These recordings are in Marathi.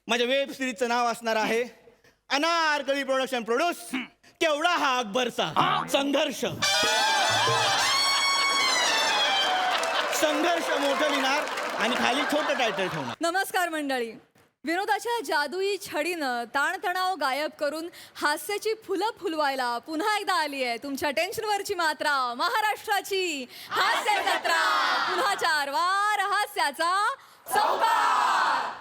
माझ्या वेब सिरीजचं नाव असणार आहे अनारकली प्रोडक्शन प्रोड्यूस केवढा हा अकबरचा संघर्ष. संघर्ष मोठं लिहिणार आणि खाली छोटं टायटल ठेवणार. नमस्कार मंडळी. विनोदाच्या जादुई छडीनं ताणतणाव गायब करून हास्याची फुलं फुलवायला पुन्हा एकदा आली आहे तुमच्या टेन्शनवरची मात्रा, महाराष्ट्राची हास्य जत्रा. पुन्हा 4 वार हास्याचा चौकार.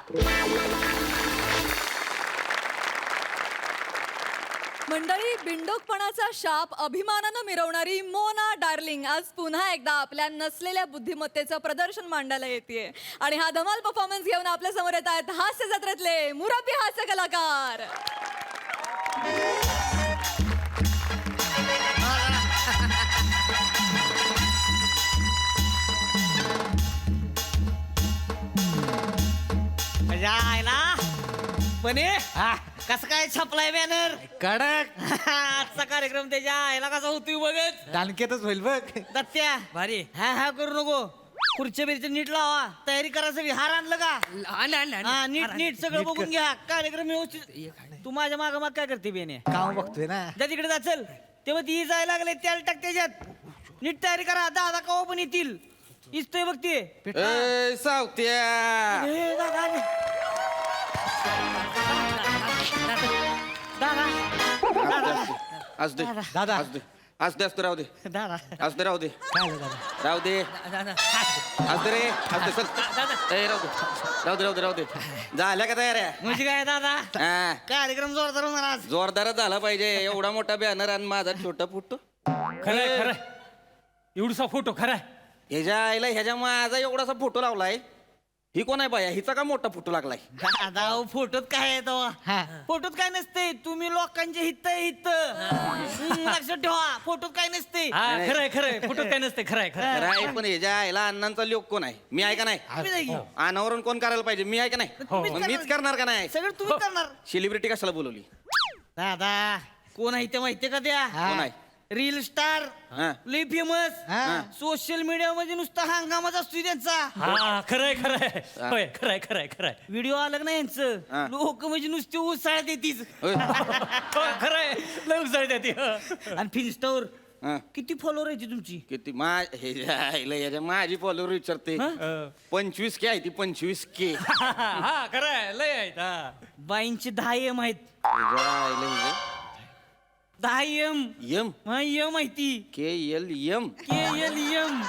मंडळी, बिंडोकपणाचा शाप अभिमानानं मिरवणारी मोना डार्लिंग आज पुन्हा एकदा आपल्या नसलेल्या बुद्धिमत्तेचं प्रदर्शन मांडायला येते आणि हा धमाल परफॉर्मन्स घेऊन आपल्या समोर येत आहेत हास्य जत्रेतले मुरब्बी हास्य कलाकार. पण कसं काय छापलाय बॅनर कडक. आजचा कार्यक्रम त्याच्या आईला कसा होतोय बघत. दानकेतच होईल बघ. दत्त्या भारी हा करू नको. खुर्च्या बिरच्या नीट लावा. तयारी करा सगळी. हार आणलं का? हा नीट नीट सगळं बघून घ्या. कार्यक्रम व्यवस्थित. तू माझ्या माग माग काय करते बेने? काम बघतोय ना. जा तिकडे जा. चल तेव्हा ती जायला लागले त्याला टाक त्याच्यात. नीट तयारी करा. दादा कवा पण येतील. इस्तोय बघते सावत्या आज दे दादा. आज दे आज दे असतं राहू दे दादा आज दे राहू दे काय झालं दादा? राहू दे दादा आज दे रे आज दे चल ए राहू दे राहू दे राहू दे राहू दे झाल्या का तयार आहे म्हणजे काय दादा हा, कार्यक्रम जोरदार होणार आज. जोरदारच झाला पाहिजे. एवढा मोठा बॅनर आणि माझा छोटा फुटतो. खरंय खरंय एवढसा फोटो खराय. ह्याच्या आईला ह्याच्या माझा एवढासा फोटो लावलाय. ही कोण आहे बाया? हिचा का मोठा फोटो लागलाय? दादा फोटोत काय आहे तेव्हा? फोटोत काय नसते. तुम्ही लोकांचे हित लक्षात ठेवा. फोटोत काय नसते. हा खरंय खरंय फोटो काय नसते. खरंय खरंय खरं आहे, पण ह्याच्या आईला अण्णांचा लोक कोण आहे? मी आहे का नाही? तुम्ही नाही. अनावरण कोण करायला पाहिजे? मी आहे का नाही? तुम्हीच मग करणार. मीच करणार का नाही? सगळं तुम्ही करणार. सेलिब्रिटी कशाला बोलवली? दादा कोण आहे ते माहितीये का त्या? कोण आहे? रील स्टार हा. लई फेमस. हा. सोशल मीडिया मध्ये नुसता हंगामाच असतो त्यांचा. हा खरंय खरंय होय खरंय खरंय खरंय व्हिडिओ आलं ना हा. यांचं लोक म्हणजे नुसती उसळत येतीच. होय. हो, खरंय लय उसळते ती. आणि फिन्स्टावर हा. किती फॉलोअर आहे तुमची? किती ह्याच्या आईला ह्याच्या माझी फॉलोअर विचारते. 25K आहे ती. 25K. हा खरंय लय आहेत. हा. बाईंची 10 एम आहेत. ह्याच्या आईला ह्याच्या 10 एम. यम एम माहिती. KLM. KLM.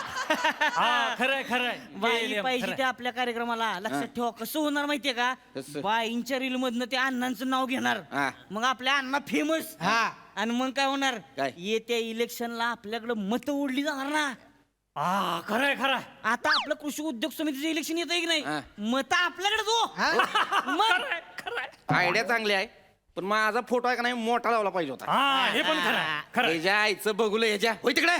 हा खरंय खरंय बाई पाहिजे ते आपल्या कार्यक्रमाला. लक्षात ठेवा. कसं होणार माहितीये का? कसं? बाईंच्या रील मधनं ते अण्णांचं नाव घेणार. हा. मग आपल्या अण्णा फेमस. हा. आणि मग काय होणार? काय? येत्या इलेक्शनला आपल्याकडे मतं ओढली जाणार ना. हा खरंय खरंय आता आपलं कृषी उद्योग समितीचं इलेक्शन येत की नाही? हा. मतं आपल्याकडे जो मग खरंय खरंय. आयडिया चांगली आहे, पण माझा फोटो आहे का नाही मोठा लावला पाहिजे होता. हा हे पण खरंय खरंय. ह्याच्या आईचं बघूल ह्याच्या. होय तिकडे.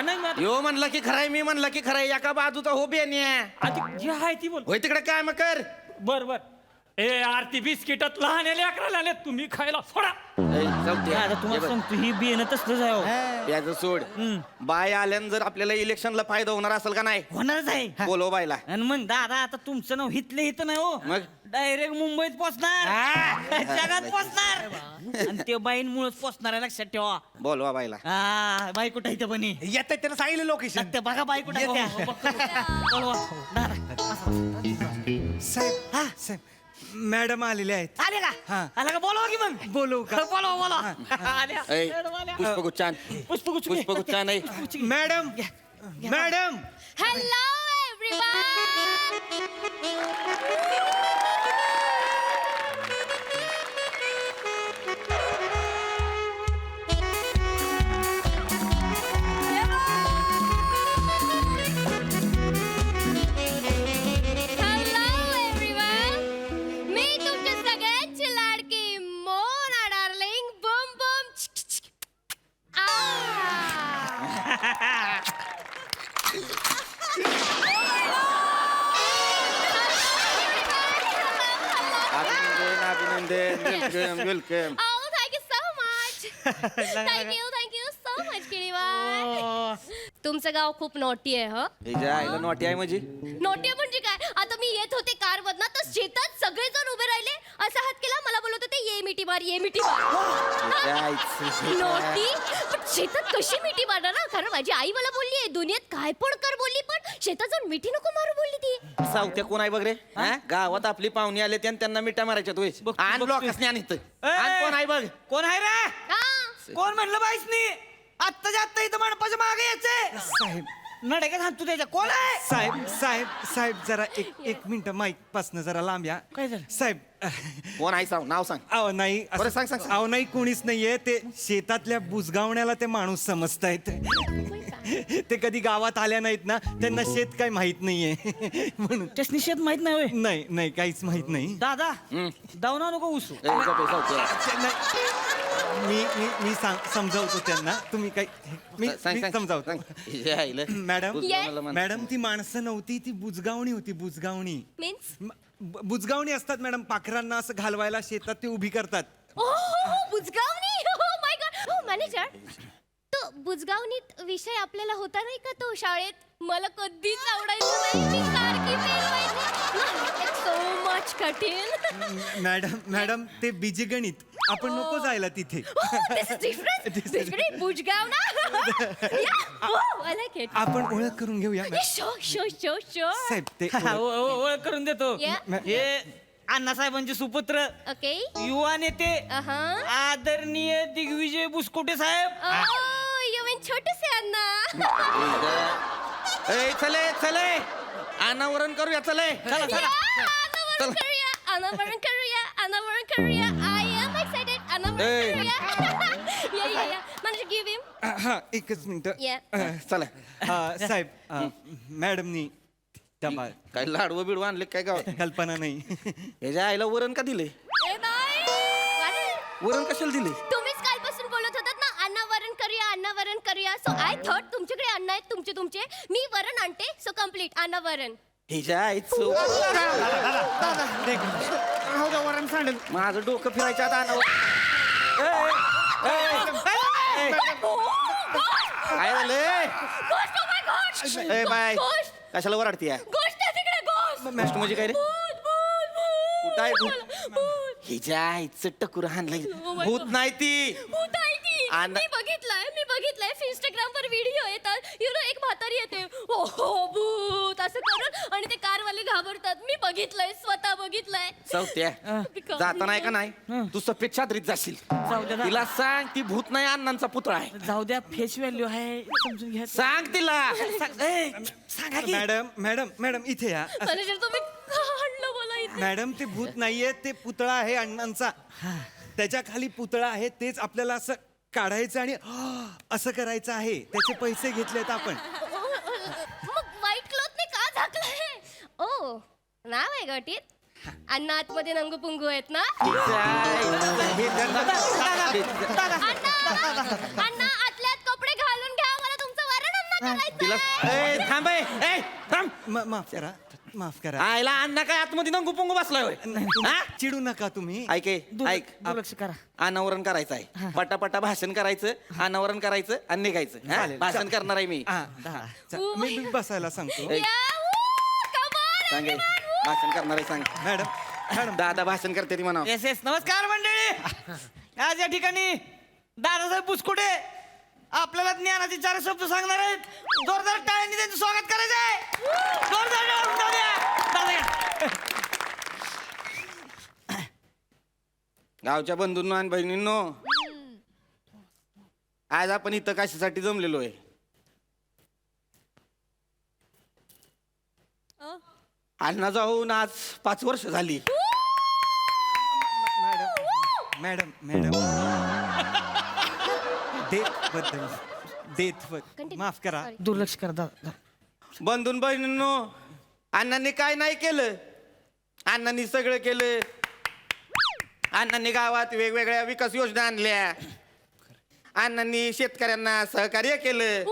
नाही मग यो म्हणला की खराय, मी म्हणला की खराय. एका बाजूचा हो बेन्या. आता जी आहे ती बोल. होय तिकडे काय मग कर. बर बर. ए आरती बिस्किटात लहान लेकराला आले तुम्ही खायला सोडा. आता तुम्हाला सांगतो ही बियाणं तसलंच आहे हो. याचं सोड. बाय आल्यानं जर आपल्याला इलेक्शनला फायदा होणार असेल का नाही? होणारच आहे. बोलव बायला. आणि मग दादा आता तुमचं नाव हितलं हित नाही हो. मग? डायरेक्ट मुंबईत पोचणार. जगात पोचणार. आणि ते बाईंमुळेच पोचणार आहे. लक्षात ठेवा. बोलवा बायला. हा बाई कुठं इथं बनी येत त्यानं सांगितलं लोकेशन. ते बघा बाई कुठं येत्या. साहेब साहेब मॅडम आलेले आहेत. आले का? हा. आला का? बोलवा की मग. बोलवू का? बोलवा आल्या. ऐ, मॅडम आल्या. पुष्पगुच्छान. पुष्पगुच्छ. पुष्पगुच्छान आहे. Madam madam Hello, everyone! Hello, everyone! मी तुमच्या सगळ्यांची लाडकी मोना डार्लिंग. Boom boom. अभिनंदन welcome welcome. Oh, thank you so much. Thank you so much, किरीवार. तुमचं गाव खूप नोटी आहे ह. ह्याच्या आईला नोटी आहे म्हणजे? नोटी म्हणजे काय? आता मी येत होते कार मधनं तर शेतात सगळेजण उभे राहिले मार ये मिठी मार नोटी पण शेतात कशी मिठी मारणार ना कारण माझी आई मला बोलली आहे दुनियेत काय पण कर बोलली पण शेतात जाऊन मिठी नको मारू बोलली ती सावत्या कोण आहे बघ रे हा? गावात आपली पाहुणी आले आणि त्यांना मिठा मारायच्या तू आण ब्लॉकसने आणि इथं. आण कोण आहे बघ कोण आहे रे हा कोण म्हणलं बाईसनी आत्ताच्या आत्ता इथं मंडपाच्या मागे यायचंय साहेब नडे का तू त्याच्या कोण आहे साहेब साहेब साहेब जरा एक मिनिट माईक पासन जरा लांब या काय झालं? साहेब कोण आहे सांग नाव सांग अहो नाही असं- बरं, सांग, सांग, सांग. अहो नाही कोणीच नाहीये ते शेतातल्या बुजगावण्याला ते माणूस समजतायत ते कधी गावात आल्या नाहीत ना त्यांना शेत काय माहित नाहीये म्हणून त्याच निषेध माहित नाही होय नाही नाही काहीच माहित नाही दादा दावना नको उसू ए, गप्प सावत्या. ते नाही. मी समजावतो त्यांना तुम्ही काही मी सांग, मी सांग, समजावतो सांग. हे आईलं. मॅडम बुजगावण्याला म्हण. मॅडम ती माणसं नव्हती ती बुजगावणी होती बुजगावणी मीन्स बुजगावणी असतात मॅडम पाखरांना असं घालवायला शेतात ते उभी करतात बुजगावणी हो माय गॉड हो मॅनेजर तो बुजगावणीत विषय आपल्याला होता नाही का तो शाळेत मला कधीच आवडायचं नाही मी सारखी फेल व्हायची सो मच कठीण मॅडम ते बीजगणित आपण नको जायला तिथे दिस इज डिफरंट बुजगाव ना आय लाईक इट आपण ओळख करून घेऊया शो शो शो शो साहेब ते ओळख करून देतो Yeah. हे अण्णासाहेबांचे सुपुत्र ओके युवा नेते आदरणीय दिग्विजय बुसकोटे साहेब यू मीन छोटेसे अण्णा ए, चले अनावरण करूया चले अनावरण करूया I am excited अनावरण करूया या म्हणजे गिव्ह हिम हा एकच मिनिट Yeah. चला साहेब मॅडमनी डबा काय लाडवं बिडवं आणले काय गाव कल्पना नाही ह्याच्या आईला वरण का दिले ए नाही वरण कशाला दिले तुम्हीच कालपासून बोलत होतात ना अन्न करूया सो आय थॉट तुमच्याकडे अन्न आहेत तुमचे मी वरण आणते सो कम्प्लीट अन्न ह्याच्या आईचं वरण सांडेल माझं डोकं फिरायच्या आता अनावर काय झालंय ए बाय कशाला वराडती गोष्ट तिकडे गोष्ट म्हणजे काय रे कुठं आहे भूत? भूत हिच्या आईचं टकुर हाणलंय भूत नाही ती भूत आहे ती आणि- मी बघितलंय इंस्टाग्राम वर व्हिडिओ येतात एक म्हातारी येते ओहो भूत असं करून आणि ते कारवाले घाबरतात मी बघितलंय स्वतः बघितलंय चौथ्या जाता नाही का नाही तू सफेद चादरीत जाशील जाऊ द्या तिला सांग ती भूत नाही अण्णांचा पुतळा आहे जाऊ द्या फेस व्हॅल्यू आहे समजून घ्या सांग तिला सांगा की मॅडम इथे या मॅनेजर तुम्ही काढलं मला इथे मॅडम ते भूत नाहीये ते पुतळा आहे अण्णांचा त्याच्या खाली पुतळा आहे तेच आपल्याला असं काढायचं आणि असं करायचं आहे त्याचे पैसे घेतलेत आपण मग व्हाईट क्लॉथ ने का झाकलंय ओ नाव आहे गटीत अन्न आतमध्ये नंगू पुंगू आहेत ना अण्णा आतल्यात कपडे घालून घ्या मला तुमचं वरण अन्न तिला करायचं ए, थांब ए, ए, थांब माफ करा आईला अण्णा काय आतमध्ये नंगू पुंगू बसलाय होय हा? चिडू नका तुम्ही ऐक ऐक दुर्लक्ष करा अनावरण करायचं आहे पटापटा भाषण करायचं अनावरण करायचं आणि निघायचं हा? चालेल. भाषण करणार आहे मी मी बसायला सांगतो ए, सांग ए, भाषण करणार आहे सांग मॅडम दादा भाषण करते ती म्हणा येस येस नमस्कार मंडळी आज या ठिकाणी दादासाहेब बुसकुटे आपल्याला ज्ञानाचे 4 शब्द सांगणार आहेत जोरदार टाळ्यांनी त्यांचं स्वागत करायचं आहे जोरदार टाळ्या जाऊ द्या. दादा या. गावच्या बंधूंनो आणि बहिणींनो आज आपण इथं कशासाठी जमलेलो आहे अण्णा जाऊन आज 5 वर्ष झाली मॅडम डेथ माफ करा दुर्लक्ष करा दादा बंधून बहिणींनो अण्णांनी काय नाही केलं अण्णांनी सगळं केलं अण्णांनी गावात वेगवेगळ्या विकास योजना आणल्या अण्णांनी शेतकऱ्यांना सहकार्य केलं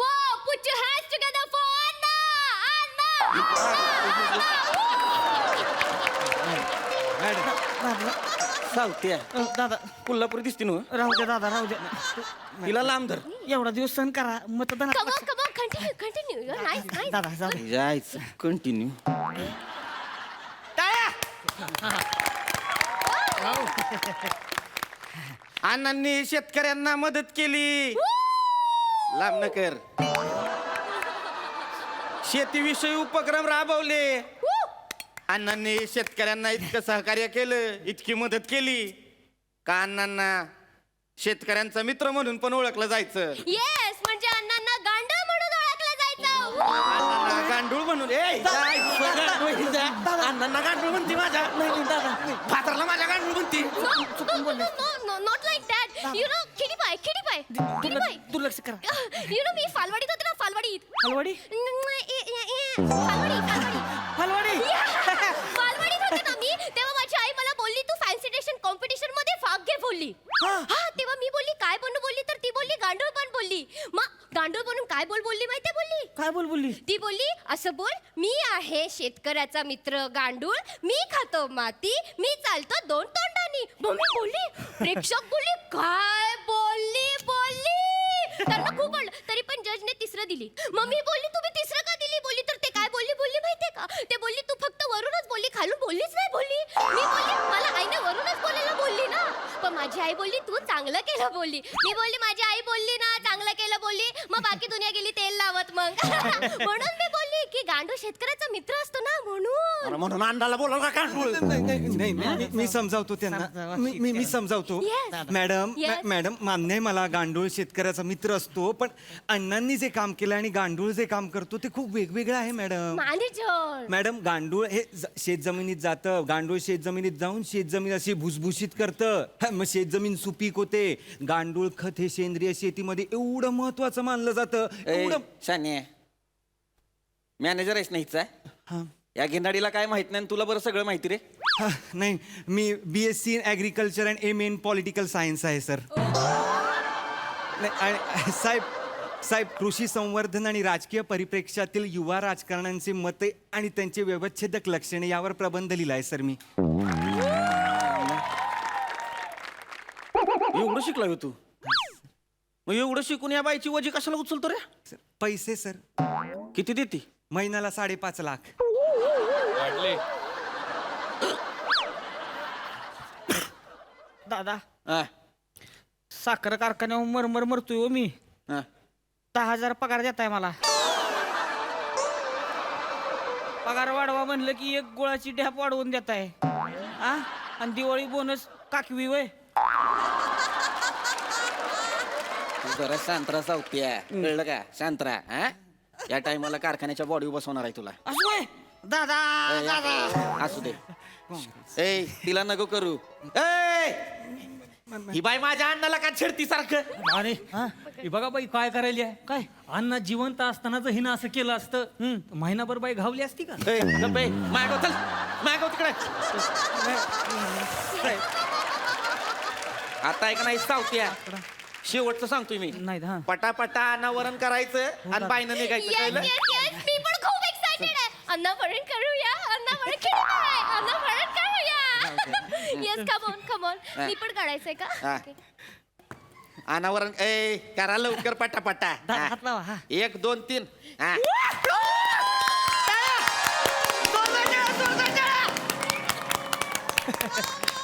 Put your hands together for Anna! सावत्या दादा कोल्हापुरी दिसते ना राहू द्या दादा राहू द्या तिला लांब धर एवढा दिवस सहन करा मतदान Come on, continue. You're nice. दादा जाऊ दे. जायचं कंटिन्यू टाळ्या अण्णांनी शेतकऱ्यांना मदत केली. लांब न कर. शेतीविषयी उपक्रम राबवले. अण्णांनी शेतकऱ्यांना इतकं सहकार्य केलं, इतकी मदत केली का अण्णांना शेतकऱ्यांचा मित्र म्हणून पण ओळखलं जायचं. येस, म्हणजे अण्णांना गांडूळ म्हणून ओळखलं जायचं. अण्णांना गांडूळ म्हणून अण्णांना गांडूळ म्हणते माझ्या फातरला माझ्या गांडूळ म्हणते. Not like that. You know खिडीपाय दुर्लक्ष करा. यु नो मी फालवाडीत होते ना, फालवाडीत. हलवाडी फालवाडीत होते ना मी, तेव्हा माझी आई मला बोलली तू फॅन्सी ड्रेशन कॉम्पिटिशन मध्ये भाग घे बोलली. हा, तेव्हा मी बोलली काय बनू बोलली, तर ती बोलली गांडूळ बन बोलली. मग गांडूळ बनून काय बोलली माहितीये बोलली? काय बोलली? ती बोलली असं बोल, मी आहे शेतकऱ्याचा मित्र गांडूळ, मी खातो माती, मी चालतो 2 तोंडांनी. मग मी बोलली, प्रेक्षक बोलली काय बोलली. त्यांना खूप आवडलं, तरी पण जजने 3 दिली. मग मी बोलली तुम्ही 3 का दिली बोलली, तर ते काय बोलली माहितीये का? ते बोलली तू फक्त वरूनच बोलली, खालून बोललीच नाही बोलली. मी बोलली मला आईने वरूनच बोलायला बोलली ना. पण माझी आई बोलली तू चांगलं केलं बोलली. मी बोलली माझी आई बोलली ना चांगलं केलं बोलली, मग बाकी दुनिया गेली तेल लावत मग. म्हणून मी बोलली की गांडूळ शेतकऱ्याचा मित्र असतो ना, म्हणून. म्हणून अण्णाला बोलव का गांडूळ? नाही, मी समजावतो त्यांना. मी समजावतो. Yes. Madam Yes. मॅडम मान्य आहे मला, गांडूळ शेतकऱ्याचा मित्र असतो, पण अण्णांनी जे काम केलं आणि गांडूळ जे काम करतो ते खूप वेगवेगळं आहे मॅडम. मॅनेजर मॅडम गांडूळ हे शेतजमिनीत जातं. गांडूळ शेतजमिनीत जाऊन शेतजमीन अशी भुसभुशीत करतं. मग शेतजमीन सुपीक होते. गांडूळ खत हे सेंद्रिय शेतीमध्ये एवढं महत्वाचं मानलं जातं. एवढं शाने मॅनेजर आहेस नाहीचा. हा. या गिनाडीला काय माहित नाही, तुला बरं सगळं माहिती रे. नाही, मी BSc in agriculture and MA in political science आहे सर. नाही, आणि साहेब कृषी संवर्धन आणि राजकीय परिप्रेक्ष्यातील युवा राजकारण्यांचे मते आणि त्यांचे व्यवच्छेदक लक्षणे यावर प्रबंध लिहिलाय सर मी. एवढं शिकला हो तू? मग एवढं शिकून या बाईची वजी कशाला उचलतो रे? सर, पैसे सर किती देते? महिन्याला 5.5 लाख. दादा हा, साखर कारखान्यावर मरतोय हो मी. हा. 10,000 पगार देताय मला. पगार वाढवा म्हणलं की 1 गुळाची ढॅप वाढवून देताय. हा, आणि दिवाळी बोनस काकवी वय. तू जरा शांतरा सावत्या, कळलं का? शांतरा. हा, या टायमाला कारखान्याच्या बॉडी बसवणार आहे तुला. असं वय दादा. असू दे. ए, तिला नको करू. ए, ही बाई माझ्या अण्णाला का छेडती सारखं? अरे हे बघा बाई काय करायली आहे. काय अण्णा जिवंत असताना जर हिनं असं केलं असतं तर महिनाभर बाई घावली असती का? ए, गप्प आहे. मागव चल, मागव तिकडे. आता ऐक नाही सावत्या, शेवटचं सांगतोय मी. नाही, हा. पटापटा अनावरण करायचं आणि बाईनं निघायचं. येस कळलं? येस येस, मी पण खूप एक्साइटेड आहे. अन्नवरण करूया, अन्नवरण खेळूया, अन्नवरण करूया. Yes, come on. मी पण काढायचंय का? हा. Okay. अनावरण ए करा लवकर पटापटा. दादा हात लावा. हा. 1 2 3. हा.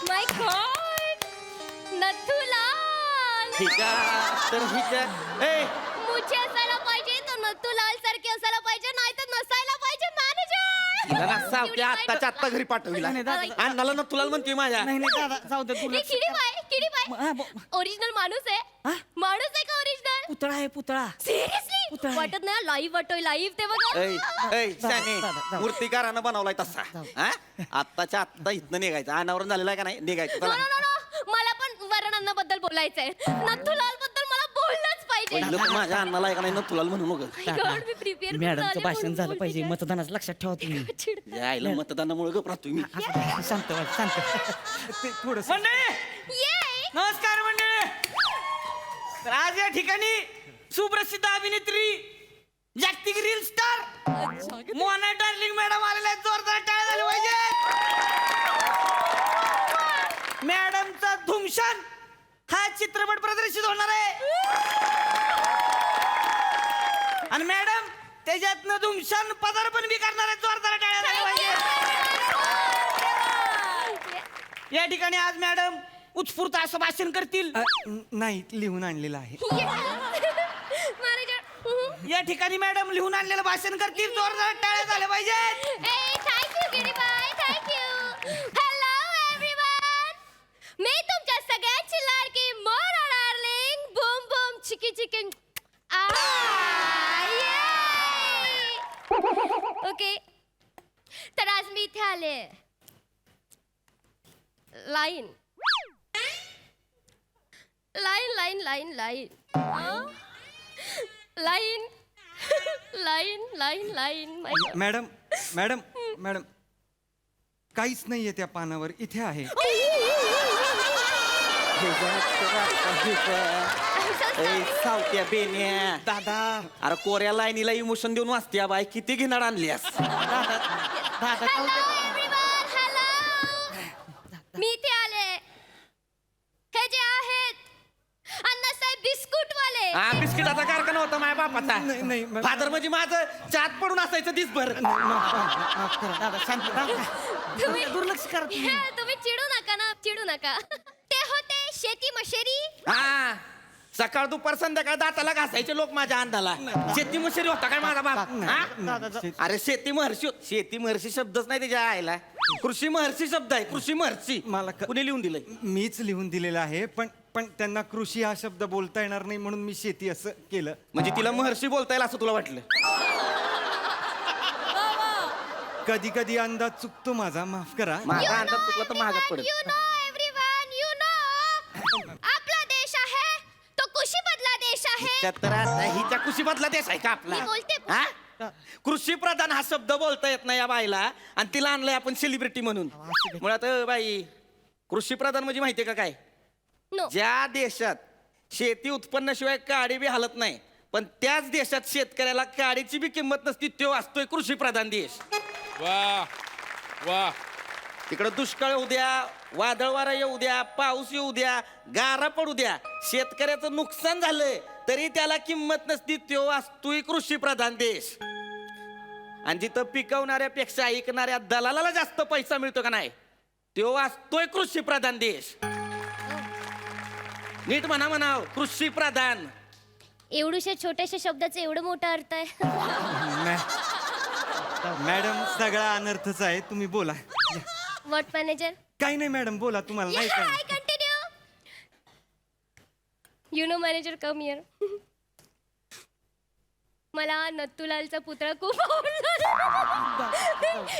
माय गॉड, नथुलाल. ठीक आहे, तर ठीक आहे. ए, मुझे असायला पाहिजे तर नथुलाल सारखे असायला पाहिजे, नाही तर नसायला पाहिजे मॅनेजर. तिला ना सावत्या आत्ताच्या आत्ता घरी पाठविला. नाही, दादा. अण्णाला ना तुला म्हणतोय माझ्या. नाही दादा जाऊ दे. तुला किडी बाय ओरिजिनल माणूस आहे. माणूस आहे का ओरिजिनल? पुतळा आहे पुतळा. सिरियसली पुतळा आहे. वाटत नाही लाईव्ह वाटोय लाईव्ह ते बघा. ऐ शाने, दादा. मूर्तिकारानं बनवलाय तसा. हा, आत्ताच्या आत्ता इथनं निघायचं. अनावरण झालेलं आहे का नाही? निघायचं. नो चला. नो नो, मला पण वर्णनाबद्दल बोलायचंय. नथुलाल बद्दल मला बोललंच पाहिजे. पहिलं तर माझ्या अण्णाला ऐका नाही ना तुला म्हणू नको. My God, मी prepare करून मॅडमचं आले भाषण म्हणून झालं बोलते पाहिजे. काय? मतदानाचं लक्षात ठेवा तुम्ही. चिडते. यायला मतदानामुळे गप राहतोय मी. शांत व्हा, शांत. ते थोडंसं मंडळी Yay! नमस्कार मंडळी. तर आज या ठिकाणी सुप्रसिद्ध अभिनेत्री, जागतिक reel star Mona darling madam आलेल्या आहेत. जोरदार टाळ्या झाल्या पाहिजे. मॅडमचा धुमशान हा चित्रपट प्रदर्शित होणार आहे आणि मॅडम त्याच्यातनं धुमशान पदार्पण बी करणार आहेत. जोरदार टाळ्या झाल्या पाहिजे. या ठिकाणी आज मॅडम उत्स्फूर्त असं भाषण करतील. नाही लिहून आणलेलं आहे. मॅनेजर या ठिकाणी मॅडम लिहून आणलेलं भाषण करतील. जोरदार टाळ्या झाल्या पाहिजेत. थँक्यू गिरीबाई थँक्यू. हॅलो एव्हरीवन, मी तुमच्या सगळ्यांची लाडकी मोना डार्लिंग बूम बूम चिकी चिकी. ओके, तर आज मी इथे आले line line line line line line line line line. Madam madam madam काहीच नाहीये त्या पानावर, इथे आहे. सावत्या बेन्या दादा अरे कोऱ्या लाईनीला इमोशन देऊन वाचत्या बाय, किती घेणार आणलीस? Hello everyone, hello. मी इथे आले. हे जे आहेत अण्णासाहेब बिस्कुटवाले. हा बिस्किटाचा कारखाना होता माझ्या बापाचा. नाही, नाही, मॅम. फादर म्हणजे माझं चात पडून असायचं दिसभर. दादा शांत दादा. तुम्ही दुर्लक्ष करा तुम्ही. तुम्ही चिडू नका ना, चिडू नका. ते होते शेती मशेरी. हा सकाळ दुपार संध्याकाळ दाताला घासायचे लोक माझ्या अंधाला. शेती मशेरी होता काय माझा बाप? हा? अरे शेती महर्षी शब्दच नाही त्याच्या आईला. कृषी महर्षी शब्द आहे, कृषी महर्षी. मला कुणी लिहून दिलंय? मीच लिहून दिलेलं आहे, पण पण त्यांना कृषी हा शब्द बोलता येणार नाही म्हणून मी शेती असं केलं. म्हणजे तिला महर्षी बोलता येईल असं तुला वाटलं? कधी कधी अंदाज चुकतो माझा, माफ करा. माझा अंदाज चुकला तर महागात पडेल. You know everyone, you know. आपला देश आहे तो कृषीमधला देश आहे. हिच्या कृषीमधला देश आहे का आपला? मी बोलते. हा? कृषी प्रधान हा शब्द बोलता येत नाही या बाईला, आणि तिला आणलंय आपण सेलिब्रिटी म्हणून. मुळात बाई कृषी प्रधान म्हणजे माहितीये का काय? नो. ज्या देशात शेती उत्पन्नाशिवाय काडी बी हालत नाही, पण त्याच देशात शेतकऱ्याला काडीची बी किंमत नसती, तो असतोय कृषी प्रधान देश. वा वा तिकडं दुष्काळ येऊ द्या, वादळ वारा येऊ द्या, पाऊस येऊ द्या, गारा पडू द्या, शेतकऱ्याचं नुकसान झालंय तरी त्याला किंमत नसती, तो असतोय कृषी प्रधान देश. आणि जिथं पिकवणाऱ्यापेक्षा ऐकणाऱ्या दलालाला जास्त पैसा मिळतो का नाही, तो असतोय कृषी प्रधान देश. नीट म्हणाव कृषी प्रधान. एवढूशा छोट्याशा शब्दाचं एवढं मोठा अर्थ आहे. मॅडम सगळा अनर्थच आहे, तुम्ही बोला. What manager? काही नाही मॅडम, बोला. तुम्हाला नाही Yeah, काय? I continue. You know, manager, come here. मला नत्तूलालचा पुतळा खूप आवडला.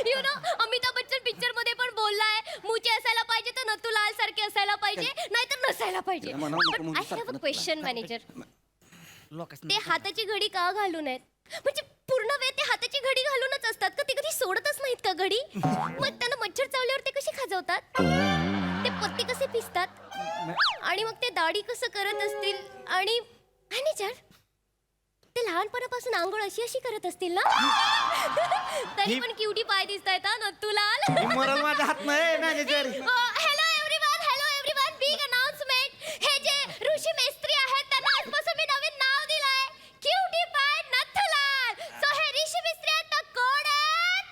You know Amitabh Bachchan picture मध्ये पण बोललाय, मुचे असायला पाहिजे तर नत्तूलाल सारखे असायला पाहिजे, नाहीतर नसायला पाहिजे. I have a question manager. ते हाताची घडी का घालू नयेत? म्हणजे पूर्ण वेळ ते हाताची घडी घालूनच असतात का? ते कधी सोडतच नाहीत का घडी? मग त्यांना मच्छर चावल्यावर ते कसे खाजवतात? ते पत्ते कसे पिसतात? आणि मग ते दाढी कसं करत असतील? आणि मॅनेजर ते लहानपणापासून आंघोळ अशी अशी करत असतील ना? तरी पण क्युटी पाय दिसतायत हा नत्तूलाल. मरल माझ्या हात नाही manager. Hello everyone, big announcement. हे जे ऋषी मेस्त्री आहेत त्यांना आजपासून मी नवीन नाव दिलंय, क्युटी पाय नत्तूलाल. सो हे ऋषी मेस्त्री आहेत तर कोण आहेत?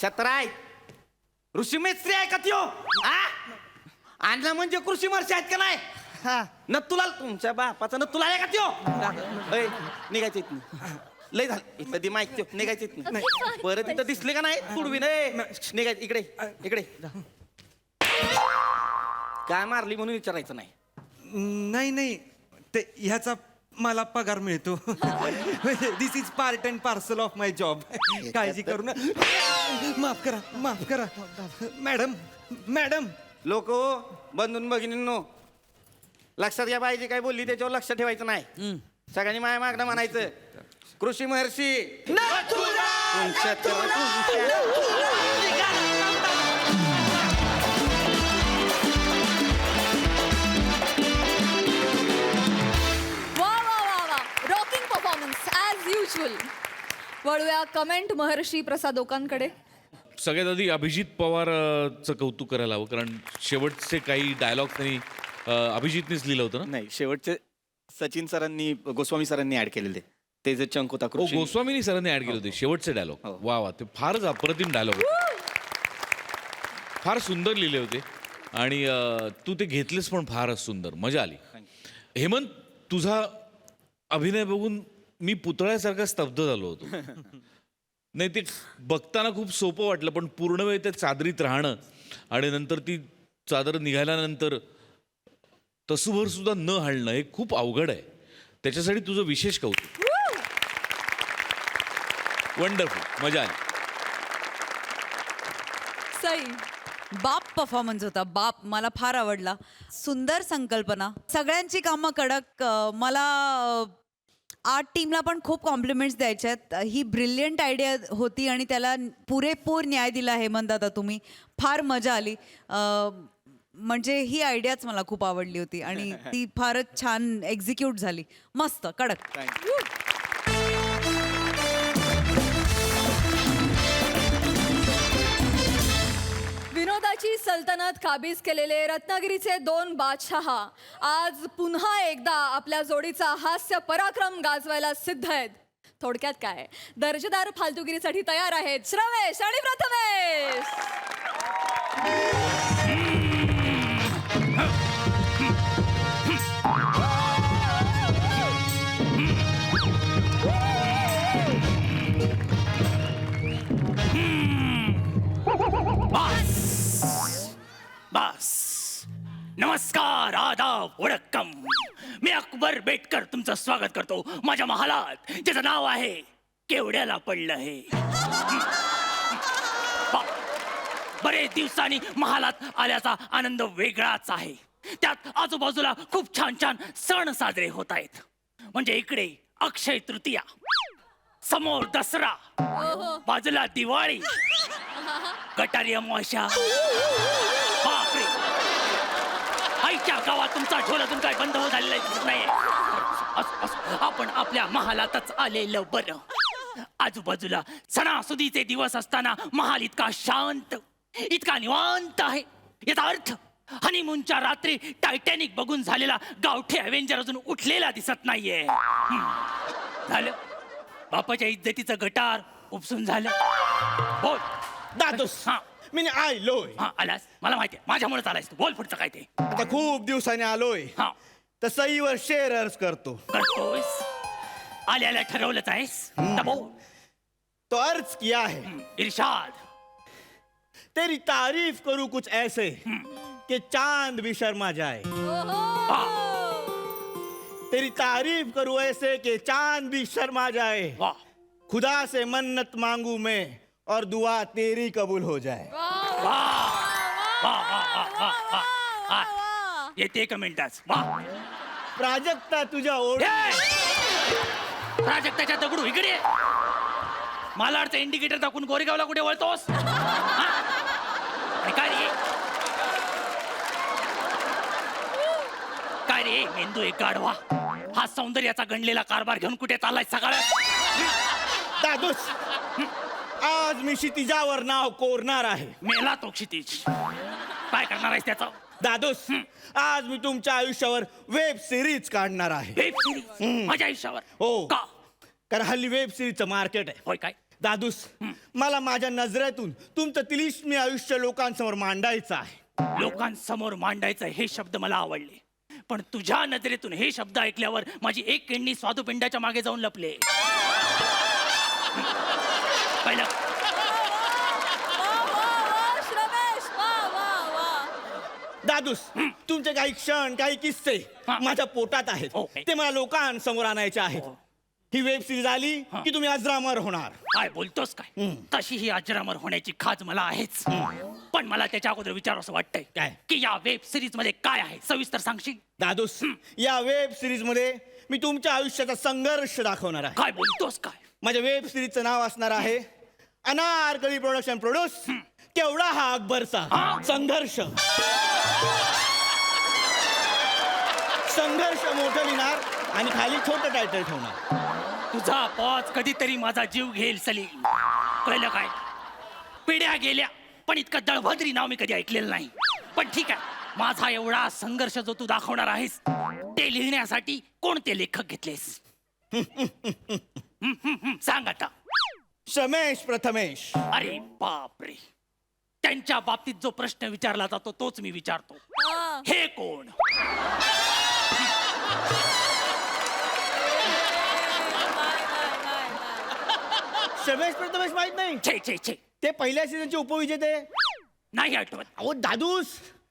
छत्राय ऋषी मैत्री आहे का त्यो? आणला म्हणजे कृषी महर्षी आहेत का नाही? नत्तूलाल तुमच्या बापाचा नत्तूलाल आहे का त्यो? ए, निघायचं इथनं. लय झालं इथं दी माहिती त्यो, निघायचं इथनं. परत इथं दिसले का नाही तुडवी नाही निघायचं. इकडे इकडे काय मारली म्हणून विचारायचं नाही. नाही नाही, ते ह्याचा मला पगार मिळतो. This is part and parcel of my job. काळजी करू नका. माफ करा, माफ करा. मॅडम मॅडम लोक बंधून भगिनींनो, लक्षात घ्या, बाईजी काय बोलली त्याच्यावर लक्ष ठेवायचं नाही. सगळ्यांनी माया मागणं म्हणायचं, कृषी महर्षी तुमच्या वा वा वा वा, रॉकिंग परफॉर्मन्स ॲज युजल. वळूया कमेंट महर्षी प्रसादोकांकडे. सगळ्यात आधी अभिजित पवारचं कौतुक करायला हवं, कारण शेवटचे काही डायलॉग त्यांनी अभिजितनेच लिहिलं होतं ना. नाही, शेवटचे सचिन सरांनी, गोस्वामी सरांनी ऍड केलेले. ते जे चंक होता ओ कृषी गोस्वामीनी सरांनी ऍड केले होते शेवटचे डायलॉग वा वा ते फारच अप्रतिम डायलॉग फार सुंदर लिहिले होते आणि तू ते घेतलेस पण फारच सुंदर मजा आली. हेमंत तुझा अभिनय बघून मी पुतळ्यासारखा स्तब्ध झालो होतो. नाही ते बघताना खूप सोपं वाटलं पण पूर्ण वेळ त्या चादरीत राहणं आणि नंतर ती चादर निघाल्यानंतर तसूभर सुद्धा न हलणं हे खूप अवघड आहे. त्याच्यासाठी तुझं विशेष कौतुक. वंडरफुल मजा आली. सई. बाप परफॉर्मन्स होता बाप मला फार आवडला. सुंदर संकल्पना सगळ्यांची कामं कडक. मला आर्ट टीमला पण खूप कॉम्प्लिमेंट्स द्यायच्यात. ही ब्रिलियंट आयडिया होती आणि त्याला पुरेपूर न्याय दिला हेमंत दादा तुम्ही. फार मजा आली. म्हणजे ही आयडियाच मला खूप आवडली होती आणि ती फारच छान एक्झिक्यूट झाली. मस्त कडक. विनोदाची सल्तनत काबीज केलेले रत्नागिरीचे 2 बादशाह आज पुन्हा एकदा आपल्या जोडीचा हास्य पराक्रम गाजवायला सिद्ध आहेत. थोडक्यात काय दर्जेदार फालतुगिरीसाठी तयार आहेत श्रमेश आणि प्रथमेश. बस नमस्कार आदाब वडक्कम. मी अकबर बेटकर तुमचं स्वागत करतो माझ्या महालात ज्याचं नाव आहे केवड्याला पडलं हे. बरेच दिवसांनी महालात आल्याचा आनंद वेगळाच आहे. त्यात आजूबाजूला खूप छान छान सण साजरे होत आहेत. म्हणजे इकडे अक्षय तृतीया, समोर दसरा, बाजूला दिवाळी, गटारी अमावस्या. बापरे आईच्या गावात तुमचा ढोल अजून काय बंद होत झालेला दिसत नाही. आपण आपल्या महालातच आलेलं बरं. आजूबाजूला सणासुदीचे दिवस असताना महाल इतका शांत इतका निवांत आहे. याचा अर्थ हनीमूनच्या रात्री टायटॅनिक बघून झालेला गावठी अव्हेंजर अजून उठलेला दिसत नाहीये. झालं बापाच्या इज्जतीचं गटार उपसून झालं. बोल दादूस हा मी आलोय. हा आलास मला माहिती आहे माझ्यामुळेच आलास तू. बोल पुढचं काय ते. आता खूप दिवसाने आलोय हा तर सईवर शेर अर्ज करतो. करतोयस आल्याला ठरवलंच आहेस तर बोल. तो अर्ज किया है इरशाद. तेरी तारीफ करूं कुछ ऐसे कि चांद भी शर्मा जाए. तेरी तारीफ करूं ऐसे कि चांद भी शर्मा जाए. वाह खुदा से मन्नत मांगू मैं और दुआ तेरी कबूल हो जाए. वाह वाह वाह वाह वाह. येते एक मिनिटाच. वाह प्राजक्ता तुझ्या ओढ प्राजक्ताच्या दगडू इकडे मालाडचं इंडिकेटर दाखवून गोरेगावला कुठे वळतोस. काय रे काय रे मेंदू एक गाढवा. हा सौंदर्याचा गणलेला कारभार घेऊन कुठे चाललाय सकाळ. दादूस आज मी क्षितिजावर नाव कोरणार आहे. मेला तो क्षितिज. काय करणार आहेस त्याचं. दादूस आज मी तुमच्या आयुष्यावर वेब सिरीज काढणार आहे. वेब सिरीज माझ्या आयुष्यावर. हो. का कारण हल्ली वेब सिरीजचं मार्केट आहे. होय काय. दादूस मला माझ्या नजरेतून तुमचं तिलिस्मी आयुष्य लोकांसमोर मांडायचं आहे. लोकांसमोर मांडायचं हे शब्द मला आवडले पण तुझ्या नजरेतून हे शब्द ऐकल्यावर माझी एक किडनी स्वादुपिंडाच्या मागे जाऊन लपले. पहिलं दादूस तुमचे काही क्षण काही किस्से हा. माझ्या पोटात आहेत. ओके. ते मला लोकांसमोर आणायचे आहेत. ही वेब सिरीज आली की तुम्ही अजरामर होणार. काय बोलतोस काय. तशी ही अजरामर होण्याची खाज मला आहेच पण मला त्याच्या अगोदर विचार असं वाटतंय काय? की या वेब सिरीज मध्ये काय आहे सविस्तर सांगशील. दादूस या वेब सिरीज मध्ये मी तुमच्या आयुष्याचा संघर्ष दाखवणार आहे. काय बोलतोस काय. माझ्या वेब सिरीजचं नाव असणार आहे अनारकली प्रोडक्शन प्रोड्यूस केवढा हा अकबरचा संघर्ष. संघर्ष मोठं लिहिणार आणि खाली छोटं टायटल ठेवणार. तुझा पॉज कधीतरी माझा जीव घेईल सलीम. कळलं काय. पिढ्या गेल्या पण इतकं दळभद्री नाव मी कधी ऐकलेलं नाही. पण ठीक आहे माझा एवढा संघर्ष जो तू दाखवणार आहेस ते लिहिण्यासाठी कोणते लेखक घेतलेस. सांग आता. शमेश प्रथमेश. अरे बापरे, त्यांच्या बाबतीत जो प्रश्न विचारला जातो तोच मी विचारतो. हे कोण? शमेश प्रथमेश माहित नाही? छे छे छे, ते पहिल्या सीझनचे उपविजेते. नाही आठवत. अहो दादूस,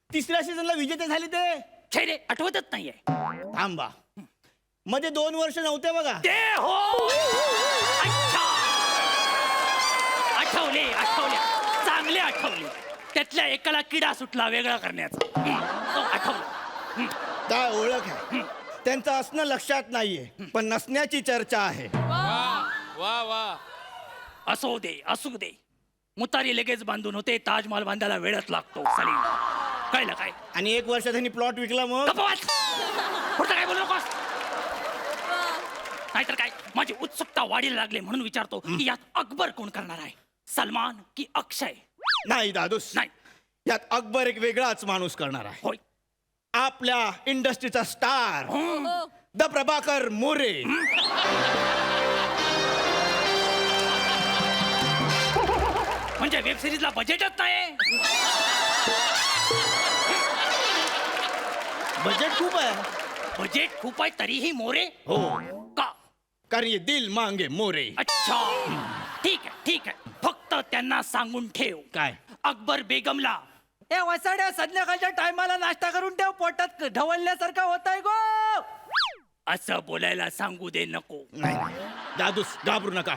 तिसऱ्या सीझनला विजेते झाले ते. छे रे, आठवतच नाहीये. थांबा, मध्ये 2 वर्ष नव्हते बघा. ते हो, अच्छा, आठवले आठवले, चांगले आठवले. त्यातल्या एकाला किडा सुटला वेगळा करण्याचा. तो आठवलं. काय ओळख आहे त्यांचं असणं लक्षात नाहीये, पण नसण्याची चर्चा आहे. वा वा. असू दे असू दे, मुतारी लगेच बांधून होते, ताजमहाल बांधायला वेळच लागतो. सलीम, कळलं काय? आणि 1 वर्ष त्यांनी प्लॉट विकला मग. गप्पवाच. पुढचं काय बोलू नकोस. नाहीतर काय, माझी उत्सुकता वाढीला लागली म्हणून विचारतो की यात अकबर कोण करणार आहे, सलमान की अक्षय? नाही दादूस, नाही. यात अकबर एक वेगळाच माणूस करणार आहे. होय. आपल्या इंडस्ट्रीचा स्टार द प्रभाकर मोरे. म्हणजे वेब सिरीजला बजेटच नाही. बजेट खूप आहे. बजेट खूप आहे तरीही मोरे हो, का? कारण ये दिल मांगे मोरे. अच्छा, ठीक आहे ठीक आहे. फक्त त्यांना सांगून ठेव, काय? अकबर बेगमला ए वसाड्या, संध्याकाळच्या टायमाला नाश्ता करून ठेव, पोटात ढवळल्यासारखं होत आहे गो. असं बोलायला सांगू दे नको. नाही दादूस, घाबरू नका,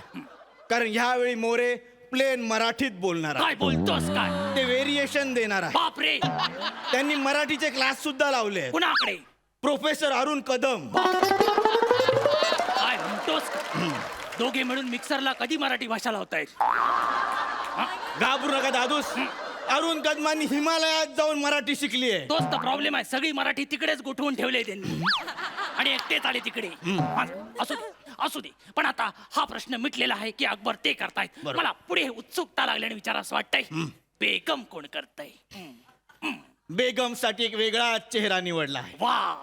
कारण ह्यावेळी मोरे प्लेन मराठीत बोलणार आहे. काय बोलतोस काय? ते व्हेरिएशन देणार आहे. बापरे, त्यांनी मराठीचे क्लास सुद्धा लावले. कुणाकडे? प्रोफेसर अरुण कदम. काय म्हणतोस का? दोघे मिळून मिक्सरला कधी मराठी भाषा लावतायत? घाबरू नका दादूस, अरुण कदमांनी हिमालयात जाऊन मराठी शिकली आहे. तोच तर प्रॉब्लेम आहे, सगळी मराठी तिकडेच गोठवून ठेवले त्यांनी आणि एकटेच आले तिकडे. असू दे असू दे, पण आता हा प्रश्न मिटलेला आहे की अकबर ते करतायत. बरोबर. मला पुढे उत्सुकता लागल्याने विचारास वाटतंय, बेगम कोण करताय? बेगम साठी एक वेगळा चेहरा निवडला आहे. वा,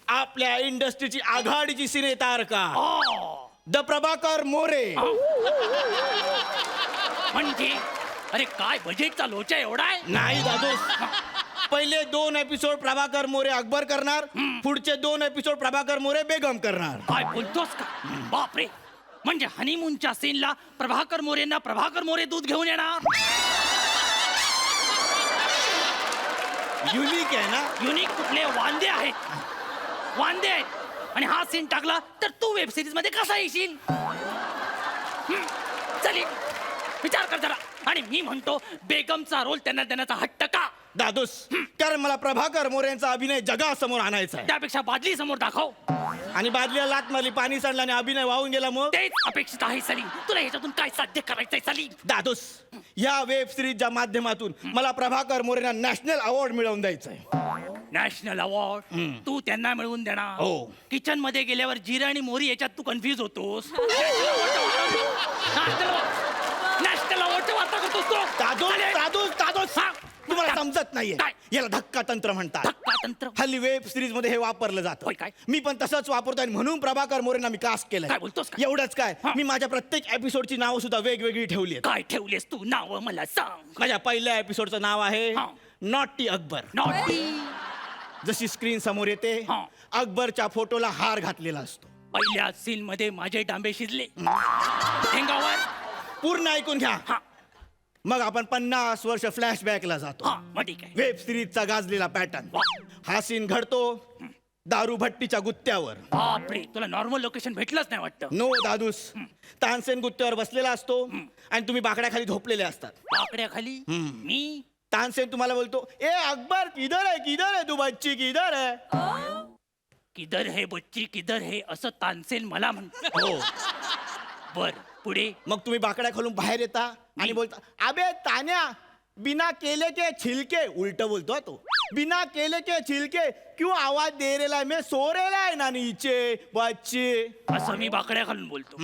आपल्या इंडस्ट्रीची आघाडीची सिने तारका ओ, द प्रभाकर मोरे. म्हणजे अरे काय बजेटचा लोचा एवढा आहे? नाही दादूस, पहिले 2 एपिसोड प्रभाकर मोरे अकबर करणार, पुढचे 2 एपिसोड प्रभाकर मोरे बेगम करणार. काय बोलतोस का? बापरे, म्हणजे हनीमूनच्या सीनला प्रभाकर मोरेंना प्रभाकर मोरे दूध घेऊन येणार. युनिक आहे ना. युनिक कुठले? वांदे आहेत, वांदे आहेत. आणि हा सीन टाकला तर तू वेब सिरीज मध्ये कसा येशील? चल विचार कर जरा. आणि मी म्हणतो बेगमचा रोल त्यांना देण्याचा हट्ट का? दादूस, कारण मला प्रभाकर मोरेंचा अभिनय जगासमोर आणायचा आहे. त्यापेक्षा बादली समोर दाखव. आणि बादलीला लात मारली, पाणी सांडलं आणि अभिनय वाहून गेला मग. तेच अपेक्षित आहे सलीम. तुला ह्याच्यातून काय साध्य करायचंय सलीम? दादूस, या वेब सिरीजच्या माध्यमातून मला प्रभाकर मोरेंना नॅशनल अवॉर्ड मिळवून द्यायचा आहे. नॅशनल अवॉर्ड तू त्यांना मिळवून देणार? हो. किचन मध्ये गेल्यावर जिरा आणि मोहरी याच्यात तू कन्फ्युज होतोस. नॅशनल अवॉर्डचा वार्ता करतोस तो. दादूस, दादूस, दादूस, हा. तुम्हाला समजत नाहीये. काय? याला धक्का तंत्र म्हणतात. धक्का तंत्र? हल्ली वेब सिरीज मध्ये हे वापरलं जातं. होय काय? मी पण तसंच वापरतो आणि म्हणून प्रभाकर मोरेंना मी कास्ट केलंय. काय बोलतोस का? एवढंच काय, हा. मी माझ्या प्रत्येक एपिसोडची नावं सुद्धा वेगवेगळी ठेवली आहेत. काय ठेवलेस तू नाव मला सांग. माझ्या पहिल्या एपिसोडचं नाव आहे हा. नॉटी अकबर. नॉटी. जशी स्क्रीन समोर येते, हा. अकबरच्या फोटोला हार घातलेला असतो. पहिल्या सीन मध्ये माझे डांबे शिजले. ठेंगावर. पूर्ण ऐकून घ्या. हा मग आपण 50 वर्ष फ्लॅशबॅकला जातो. हा, मग ठीक आहे. वेब सिरीजचा गाजलेला पॅटर्न. वा. हा सीन घडतो दारू भट्टीच्या गुत्त्यावर. बापरे, तुला नॉर्मल लोकेशन भेटलंच नाही वाटतं. नो दादूस, तानसेन गुत्त्यावर बसलेला असतो आणि तुम्ही बाकड्याखाली झोपलेले असतात. बाकड्याखाली मी. तानसेन तुम्हाला बोलतो, ए अकबर किधर है तू बच्ची किधर है. किधर है बच्ची किधर है असं तानसेन मला म्हणतो. हो. बर, पुढे. मग तुम्ही बाकड्या खालून बाहेर येता आणि बोलता, अबे तान्या, बिना केले के छिलके. उलट बोलतो हा तो. बिना केले के छिलके क्यों आवाज दे रेला है, मैं सो रेला है ना नीचे बच्चे. असं मी बाकड्या घालून बोलतो.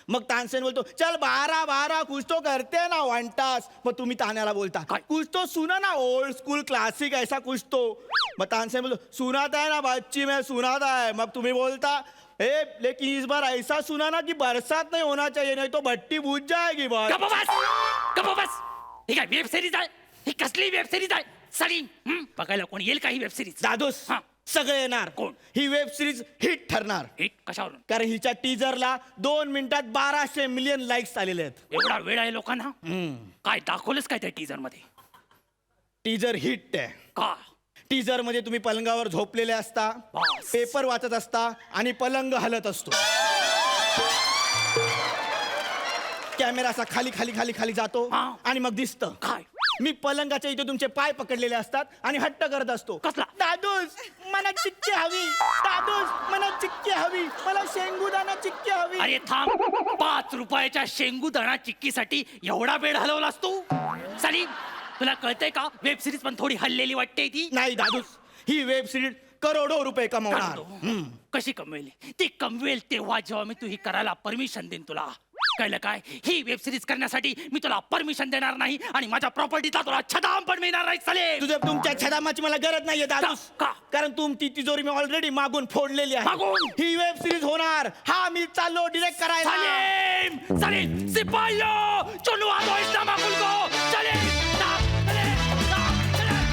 मग तानसेन बोलतो, चल 12 कुछ तो करते ना 1 तास. मग तुम्ही तान्याला बोलता, काय? कुछ तो सुना ना, ओल्ड स्कूल क्लासिक ऐसा कुछ तो. मग तानसेन बोलतो, सुनाता है ना बच्ची, मैं सुनाता है. मग तुम्ही बोलता, लेकिन इस बार ऐसा सुना ना कि बरसात नहीं होना चाहिए, नहीं तो भट्टी बुझ जाएगी बात. गप्प बस गप्प बस. ही काय वेब सिरीज आहे? ही कसली वेब सिरीज आहे? सलीम बघायला कोण येईल का ही वेब सिरीज? दादूस हा. सगळे येणार. कोण? ही वेब सिरीज हिट ठरणार. हिट कशावरून? कारण हिच्या टीजरला 2 मिनिटात 1200 मिलियन लाईक्स आलेले आहेत. एवढा वेळ आहे लोकांना? काय दाखवलंच काय त्या टीजर मध्ये? टीजर हिट आहे. का? टीजर मध्ये तुम्ही पलंगावर झोपलेले असता, बस. पेपर वाचत असता आणि पलंग हलत असतो. कॅमेरा असा खाली खाली खाली खाली जातो हा. आणि मग दिसतं काय? मी पलंगाच्या इथे तुमचे पाय पकडलेले असतात आणि हट्ट करत असतो. कसला? दादूस मला चिक्की हवी, दादूस मला चिक्की हवी, मला शेंगुदाणा चिक्की हवी. अरे थांब. 5 रुपयाच्या शेंगूदाणा चिक्कीसाठी एवढा वेळ हलवलास तू? सलीम तुला कळतंय का? वेब सिरीज पण थोडी हल्लेली वाटते ती. नाही दादूस, ही वेब सिरीज करोडो रुपये कमवणार. कशी कमवेल? ती कमवेल तेव्हा जेव्हा मी तू ही करायला परमिशन देईन तुला. कळलं काय? ही वेब सिरीज करण्यासाठी मी तुला परमिशन देणार नाही आणि माझ्या प्रॉपर्टीचा तुला छदाम पण मिळणार नाही. सलीम तुमच्या छदामाची मला गरज नाहीये दादूस. का? कारण तुमची तिजोरी मी ऑलरेडी मागून फोडलेली आहे. मागून? ही वेब सिरीज होणार. हा मी चाललो डिरेक्ट करायला. सलीम सलीम सिपाहियों चुनो दो इस तमाकुल को. Salim stop, Salim, stop, Salim.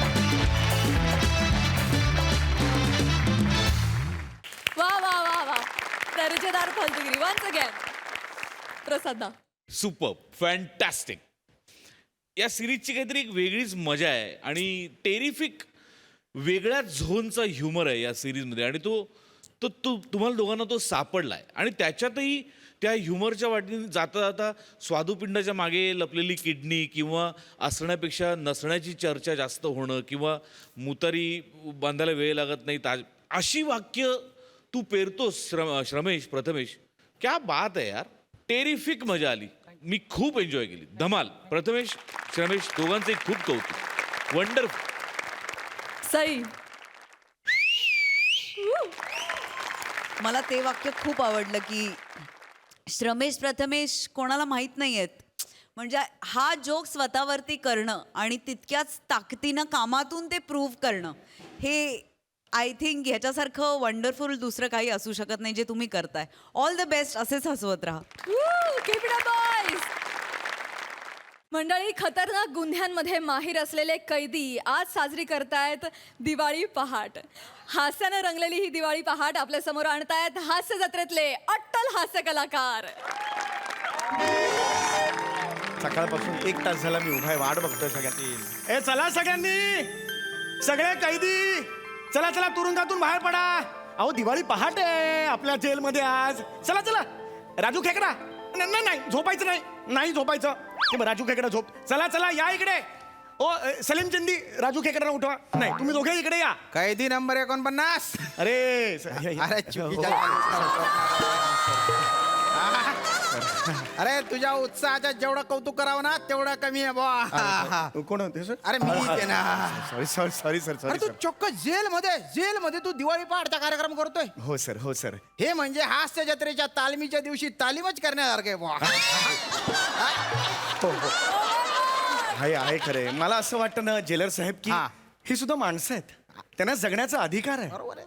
वा वा वा वा, दर्जेदार फालतूगिरी. वन्स अगेन प्रसादा. Super fantastic. या सिरीजची काहीतरी एक वेगळीच मजा आहे आणि टेरिफिक वेगळ्याच झोनचा ह्युमर आहे या सिरीजमध्ये आणि तुम्हाला दोघांना तो सापडलाय आणि त्याच्यातही त्या ह्युमरच्या वाटेने जाता जाता स्वादुपिंडाच्या मागे लपलेली किडनी किंवा असण्यापेक्षा नसण्याची चर्चा जास्त होणं किंवा मुतारी बांधायला वेळ लागत नाही अशी वाक्य तू पेरतोस श्रमेश प्रथमेश. क्या बात आहे यार, टेरिफिक मजा आली. मी खूप एन्जॉय केली. धमाल. प्रथमेश श्रमेश दोघांचे खूप कौतुक. वंडरफुल. सई. मला ते वाक्य खूप आवडलं की श्रमेश प्रथमेश कोणाला माहीत नाही आहेत. म्हणजे हा जोक स्वतःवरती करणं आणि तितक्याच ताकदीनं कामातून ते प्रूव्ह करणं, हे आय थिंक ह्याच्यासारखं वंडरफुल दुसरं काही असू शकत नाही जे तुम्ही करताय. All the best. असेच हसवत राहा. Keep it up, boys. मंडळी, खतरनाक गुन्ह्यांमध्ये माहीर असलेले कैदी आज साजरी करतायत दिवाळी पहाट. हास्यानं रंगलेली ही दिवाळी पहाट आपल्या समोर आणतायत हास्य जत्रेतले अट्टल हास्य कलाकार. सकाळपासून 1 तास झाला मी उभा आहे, वाट बघतोय सगळ्यांनी. ए चला सगळ्यांनी, सगळे कैदी चला चला तुरुंगातून बाहेर पडा. अहो दिवाळी पहाट आहे आपल्या जेलमध्ये आज. चला चला. राजू खेकडा नाही झोपायचं नाही झोपायचं. राजू खेकडा झोप. चला चला या इकडे. ओ सलीम चंदी राजू खेकडा उठवा. नाही तुम्ही दोघे इकडे या. कैदी नंबर 49. अरे अरे अरे तुझ्या उत्साहाच्या जेवढं कौतुक करावं ना तेवढं कमी आहे बुवा. कोण होते सर? अरे मी आहे ना. Sorry sir. अरे तू चक्क जेलमध्ये तू दिवाळी पहाटचा कार्यक्रम करतोय. हो सर. हे म्हणजे हास्य जत्रेच्या तालमीच्या दिवशी तालीमच करण्यासारखे बुवा. आहे खरे. मला असं वाटतं ना जेलर साहेब की हा. हे सुद्धा माणसं आहेत, त्यांना जगण्याचा अधिकार आहे. बरोबर आहे.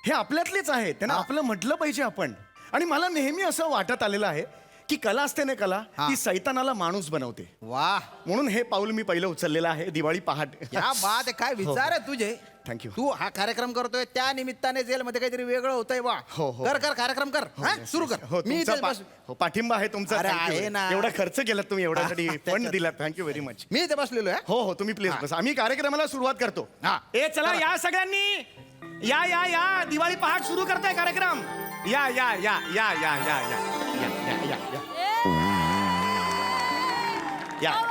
हे आपल्यातलेच आहे, त्यांना आपलं म्हटलं पाहिजे आपण. आणि मला नेहमी असं वाटत आलेलं आहे की कला असते ना, कला ती सैतानाला माणूस बनवते. वा म्हणून हे पाऊल मी पहिलं उचललेलं आहे दिवाळी पहाट. या बात आहे. काय विचार आहे तुझे. थँक्यू. तू हा कार्यक्रम करतोय त्या निमित्ताने जेलमध्ये काहीतरी वेगळं होतंय वा. हो. कर कार्यक्रम कर. हा, सुरू कर. हो, मी तुमचा इथेच बस- पाठिंबा आहे तुमचा. अरे, Thank you. आहे ना. एवढा खर्च केला तुम्ही, एवढ्यासाठी फंड दिला. Thank you very much. मी इथे बसलेलो आहे. हो तुम्ही प्लीज बस. आम्ही कार्यक्रमाला सुरुवात करतो. हा. ए चला या सगळ्यांनी. या दिवाळी पहाट सुरू करताय कार्यक्रम. या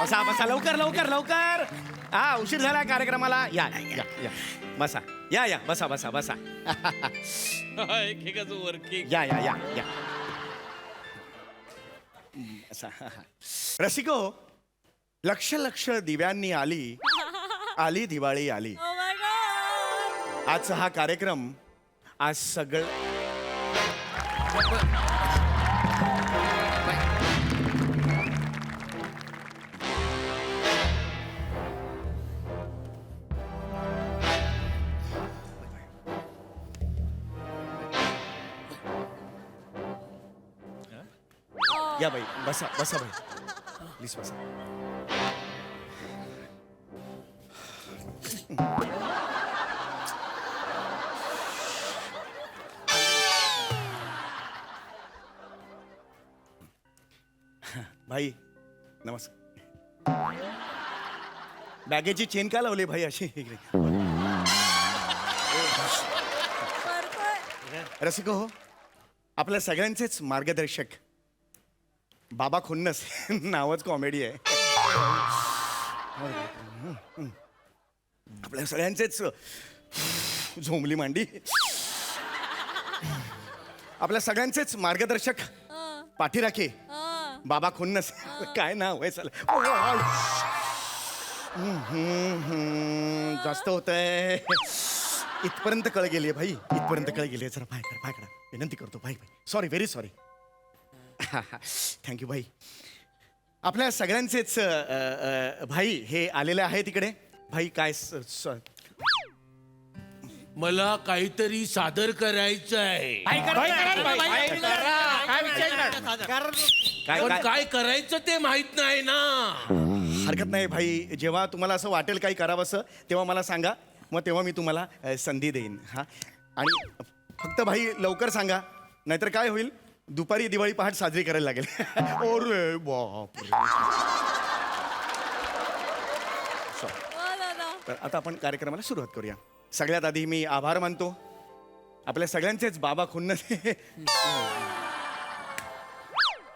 बसा लवकर. हा उशीर झाला कार्यक्रमाला. या बसा. या बसा. एकेकाचं वर्किंग. या रसिको, लक्ष दिव्यांनी आली दिवाळी आली. Oh my God. आजचा हा कार्यक्रम आज सगळं या बाई बसा बसा बाई प्लीज बसा. भाई नमस्कार. बॅगेची चेन का लावली भाई अशी इकडे? रसिको हो, आपल्या सगळ्यांचेच मार्गदर्शक बाबा खुन्नस नावच कॉमेडी आहे. आपल्या सगळ्यांचेच झोंबली मांडी, आपल्या सगळ्यांचेच मार्गदर्शक पाठीराखे बाबा खुन्नस. काय नाव आहे चला. जास्त होत आहे. इथपर्यंत कळ गेली भाई, इथपर्यंत कळ गेली. जरा पाय करा विनंती करतो भाई. Sorry, very sorry. थँक्यू भाई. आपल्या सगळ्यांचेच भाई हे आलेले आहे तिकडे. भाई काय मला काहीतरी सादर करायचं आहे. पण काय करायचं ते माहित नाही ना. हरकत नाही भाई, जेव्हा तुम्हाला असं वाटेल काही करावंसं तेव्हा मला सांगा, मग तेव्हा मी तुम्हाला संधी देईन. हा, आणि फक्त भाई लवकर सांगा, नाहीतर काय होईल, दुपारी दिवाळी पहाट साजरी करायला लागेल. अरे बाप. तर आता आपण कार्यक्रमाला सुरुवात करूया. सगळ्यात आधी मी आभार मानतो आपल्या सगळ्यांचेच बाबा खुन्नस,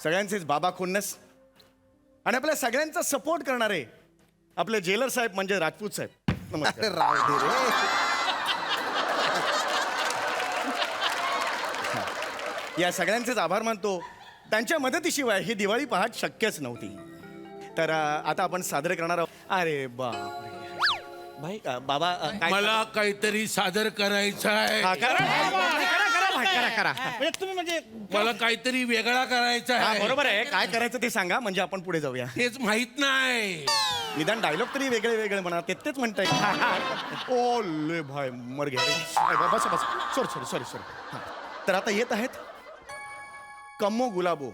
सगळ्यांचेच बाबा खुन्नस, आणि आपल्या सगळ्यांचा सपोर्ट करणारे आपले जेलर साहेब म्हणजे राजपूत साहेब. नमस्कार. राव दे रे. या सगळ्यांचेच आभार मानतो. त्यांच्या मदतीशिवाय ही दिवाळी पहाट शक्यच नव्हती. तर आता आपण सादर करणार आहोत. अरे बाप भाई, बाबा काय मला काहीतरी सादर करायचं आहे. म्हणजे तुम्ही म्हणजे मला काहीतरी वेगळा करायचा आहे. बरोबर आहे. काय करायचं ते सांगा, म्हणजे आपण पुढे जाऊया. हेच माहित नाही. निदान डायलॉग तरी वेगळे वेगळे म्हणा. तेच म्हणताय. ओ ले भाई मर गया. बस बस. Sorry sorry sorry. तर आता येत आहेत कम्मो गुलाबो,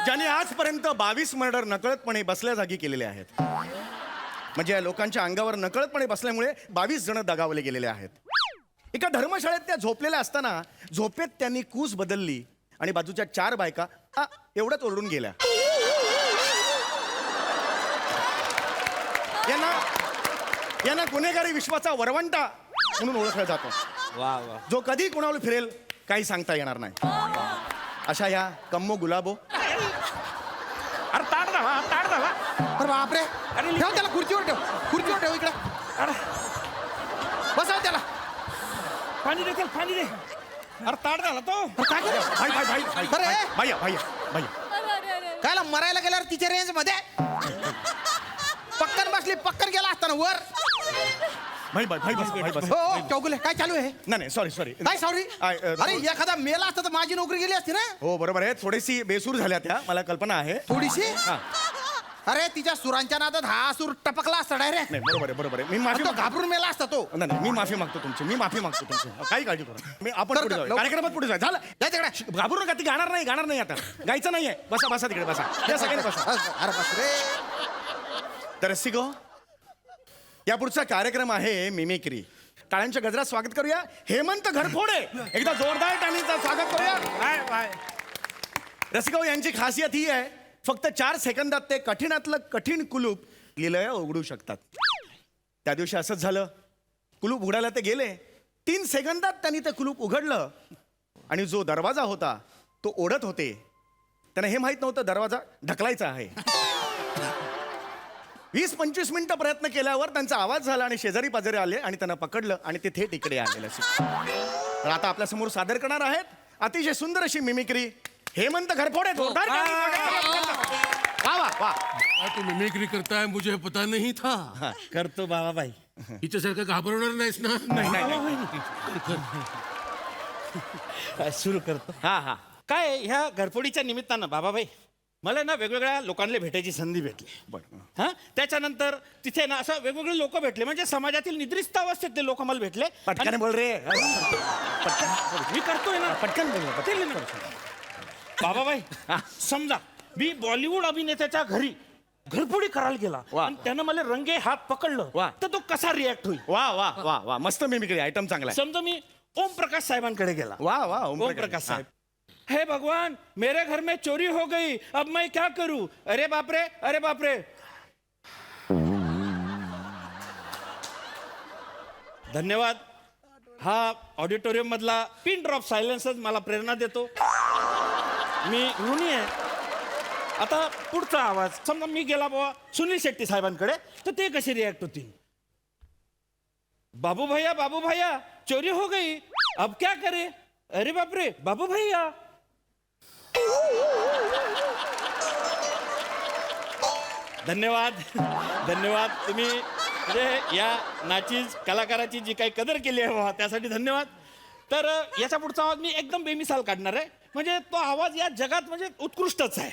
ज्याने आजपर्यंत 22 मर्डर नकळतपणे बसल्या जागी केलेले आहेत. म्हणजे या लोकांच्या अंगावर नकळतपणे बसल्यामुळे 22 जण दगावले गेलेले आहेत. एका धर्मशाळेत त्या झोपलेल्या असताना झोपेत त्यांनी कूस बदलली आणि बाजूच्या 4 बायका एवढ्याच ओरडून गेल्या. यांना गुन्हेगारी विश्वाचा वरवंटा म्हणून ओळखला जातो. जो कधी कुणाला फिरेल काही सांगता येणार नाही. अशा या कम्मो गुलाबो. अरे ताट झाला. अरे बापरे. अरे ठेव त्याला, खुर्चीवर ठेव इकडे. अरे बसा त्याला. पाणी दे. अरे ताट झाला तो. कायला मरायला गेल्यावर तिच्या रेंज मध्ये पक्कन बसली, पक्कन गेला असताना वर. भाई बस. हो चौगुले, काय चालू आहे? नाही सॉरी. काय सॉरी? अरे एखादा मेला असता तर माझी नोकरी गेली असती ना. हो बरोबर आहे. थोडीशी बेसूर झाल्या त्या, मला कल्पना आहे. थोडीशी. अरे तिच्या सुरांच्या नादात हा सूर टपकला असता डायरेक्ट. नाही बरोबर आहे. मी माफी घाबरून मेला असता तो. नाही मी माफी मागतो तुमची. काही काळजी करू. मी आपण पुढे जाऊ, कार्यक्रमात पुढे जाऊ. झालं या तिकडे. घाबरू नका. ती गाणार नाही आता. गायचं नाहीये. बसा तिकडे बसा. या सगळ्यांनी बसा. अरे बस रे. तर सिगो, या पुढचा कार्यक्रम आहे मिमिक्री. टाळ्यांच्या गजरात स्वागत करूया हेमंत घरफोडे. एकदा जोरदार टाळींचं स्वागत करूया. रसिको, यांची खासियत ही आहे, फक्त 4 सेकंदात ते कठीणातलं कठीण कुलूप लिलया उघडू शकतात. त्या दिवशी असंच झालं. कुलूप उघडायला ते गेले. 3 सेकंदात त्यांनी ते कुलूप उघडलं आणि जो दरवाजा होता तो ओढत होते. त्यांना हे माहित नव्हतं दरवाजा ढकलायचा आहे. 20-25 मिनिटं प्रयत्न केल्यावर त्यांचा आवाज झाला आणि शेजारी पाजारी आले आणि त्यांना पकडलं आणि ते थेट इकडे आलेले. तर आता आपल्या समोर सादर करणार आहेत अतिशय सुंदर अशी मिमिक्री हेमंत घरफोडे. जोरदार वाह. तू मिमिक्री करताय मुझे पता नहीं था. करतो बाबाबाई. हिच्यासारखं घाबरवणार नाहीस ना. सुरू करतो. हा. काय ह्या घरफोडीच्या निमित्तानं बाबाबाई मला ना वेगवेगळ्या लोकांना भेटायची संधी भेटली. हा, त्याच्यानंतर तिथे ना असं वेगवेगळे लोक भेटले, म्हणजे समाजातील निद्रिस्त अवस्थेतले लोक मला भेटले. पटकन बोल रे. मी करतोय ना. पटकन बोल. बाबाबाई समजा मी बॉलिवूड अभिनेत्याच्या घरी घरफोडी करायला गेला वा. आणि त्यानं मला रंगे हात पकडलं वा. तर तो कसा रिॲक्ट होईल. वा वा वा वा मस्त मिमिक्री आयटम चांगला आहे. समजा मी ओम प्रकाश साहेबांकडे गेला. वा वा ओम प्रकाश साहेब, हे भगवान मेरे घर में चोरी हो गई, अब मैं क्या करूं. अरे बाप रे, अरे बाप रे. धन्यवाद. हा ऑडिटोरियम मधला पिन ड्रॉप सायलेन्सच मला प्रेरणा देतो. मी ऋणी आहे. आता पुढचा आवाज समजा मी गेला बाबा सुनील शेट्टी साहेबांकडे, तर ते कसे रिॲक्ट होतील. बाबू भैया चोरी हो गई, अब क्या करे. अरे बाप रे, बाबू भैया. धन्यवाद धन्यवाद. तुम्ही म्हणजे या नाचीज कलाकाराची जी काही कदर केली आहे बाबा त्यासाठी धन्यवाद. तर याचा पुढचा आवाज मी एकदम बेमिसाल काढणार आहे. म्हणजे तो आवाज या जगात म्हणजे उत्कृष्टच आहे.